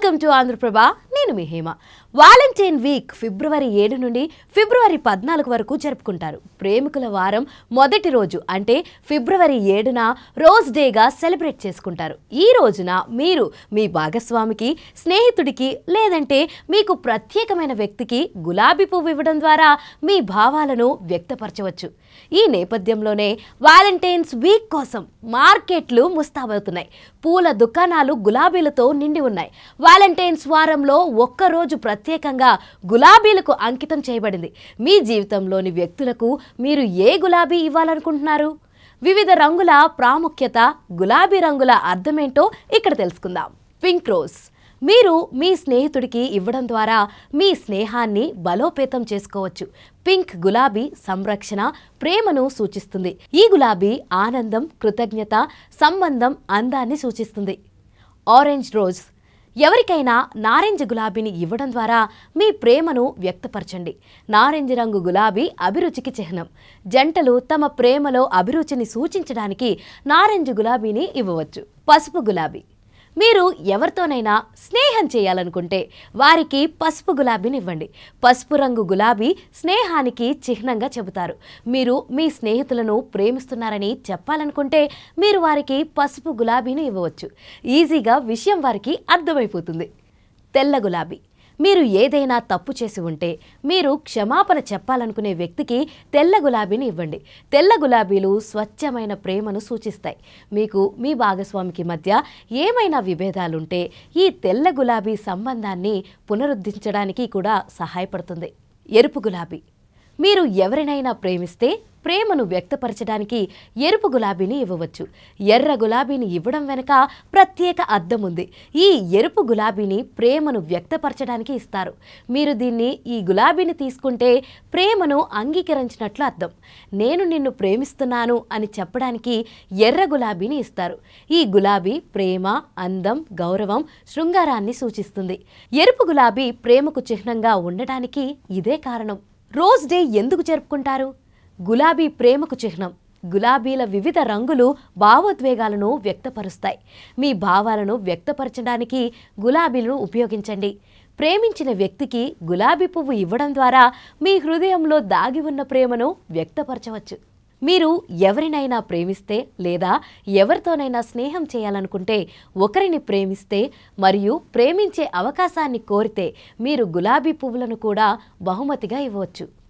Welcome to Andhra Prabha. నేను మీ Hema. Valentine week February 7 నుండి ఫిబ్రవరి 14 వరకు జరుపుకుంటారు. ప్రేమికుల వారం మొదటి రోజు అంటే ఫిబ్రవరి 7న రోజ్ డేగా సెలబ్రేట్ చేసుకుంటారు. ఈ రోజున మీరు మీ భాగస్వామికి, స్నేహితుడికి లేదంటే మీకు ప్రత్యేకమైన వ్యక్తికి గులాబీ పువ్వు ఇవ్వడం ద్వారా మీ భావాలను వ్యక్తపరచవచ్చు. ఈ నేపథ్యంలోనే వాలంటైన్స్ వీక్ కోసం మార్కెట్లు ముస్తాబవుతున్నాయి. పూల దుకాణాలు గులాబీలతో నిండి ఉన్నాయి. వాలంటైన్స్ వారంలో ఒక్కరోజు ప్రత్యేకంగా గులాబీలకు అంకితం చేయబడింది. మీ జీవితంలోని వ్యక్తులకు మీరు ఏ గులాబీ ఇవ్వాలనుకుంటున్నారు? వివిధ రంగుల ప్రాముఖ్యత, గులాబీ రంగుల అర్థమేంటో ఇక్కడ తెలుసుకుందాం. పింక్ రోజ్ మీరు మీ స్నేహితుడికి ఇవ్వడం ద్వారా మీ స్నేహాన్ని బలోపేతం చేసుకోవచ్చు. పింక్ గులాబీ సంరక్షణ, ప్రేమను సూచిస్తుంది. ఈ గులాబీ ఆనందం, కృతజ్ఞత, సంబంధం, అందాన్ని సూచిస్తుంది. ఆరెంజ్ రోజ్ ఎవరికైనా నారింజ గులాబీని ఇవ్వడం ద్వారా మీ ప్రేమను వ్యక్తపరచండి. నారింజ రంగు గులాబీ అభిరుచికి చిహ్నం. జంటలు తమ ప్రేమలో అభిరుచిని సూచించడానికి నారింజ గులాబీని ఇవ్వవచ్చు. పసుపు గులాబీ మీరు ఎవరితోనైనా స్నేహం చేయాలనుకుంటే వారికి పసుపు గులాబీని ఇవ్వండి. పసుపు రంగు గులాబీ స్నేహానికి చిహ్నంగా చెబుతారు. మీరు మీ స్నేహితులను ప్రేమిస్తున్నారని చెప్పాలనుకుంటే మీరు వారికి పసుపు గులాబీని ఇవ్వవచ్చు. ఈజీగా విషయం వారికి అర్థమైపోతుంది. తెల్ల గులాబీ మీరు ఏదైనా తప్పు చేసి ఉంటే మీరు క్షమాపణ చెప్పాలనుకునే వ్యక్తికి తెల్ల గులాబీని ఇవ్వండి. తెల్ల గులాబీలు స్వచ్ఛమైన ప్రేమను సూచిస్తాయి. మీకు మీ భాగస్వామికి మధ్య ఏమైనా విభేదాలుంటే ఈ తెల్ల గులాబీ సంబంధాన్ని పునరుద్ధరించడానికి కూడా సహాయపడుతుంది. ఎరుపు గులాబీ మీరు ఎవరినైనా ప్రేమిస్తే ప్రేమను వ్యక్తపరచడానికి ఎరుపు గులాబీని ఇవ్వవచ్చు. ఎర్ర గులాబీని ఇవ్వడం వెనుక ప్రత్యేక అర్థం ఉంది. ఈ ఎరుపు గులాబీని ప్రేమను వ్యక్తపరచడానికి ఇస్తారు. మీరు ఈ గులాబీని తీసుకుంటే ప్రేమను అంగీకరించినట్లు అర్థం. నేను నిన్ను ప్రేమిస్తున్నాను అని చెప్పడానికి ఎర్ర గులాబీని ఇస్తారు. ఈ గులాబీ ప్రేమ, అందం, గౌరవం, శృంగారాన్ని సూచిస్తుంది. ఎరుపు గులాబీ ప్రేమకు చిహ్నంగా ఉండడానికి ఇదే కారణం. రోజ్ డే ఎందుకు జరుపుకుంటారు? గులాబీ ప్రేమకు చిహ్నం. గులాబీల వివిధ రంగులు భావోద్వేగాలను వ్యక్తపరుస్తాయి. మీ భావాలను వ్యక్తపరచడానికి గులాబీలను ఉపయోగించండి. ప్రేమించిన వ్యక్తికి గులాబీ పువ్వు ఇవ్వడం ద్వారా మీ హృదయంలో దాగి ఉన్న ప్రేమను వ్యక్తపరచవచ్చు. మీరు ఎవరినైనా ప్రేమిస్తే లేదా ఎవరితోనైనా స్నేహం చేయాలనుకుంటే, ఒకరిని ప్రేమిస్తే మరియు ప్రేమించే అవకాశాన్ని కోరితే మీరు గులాబీ పువ్వులను కూడా బహుమతిగా ఇవ్వవచ్చు.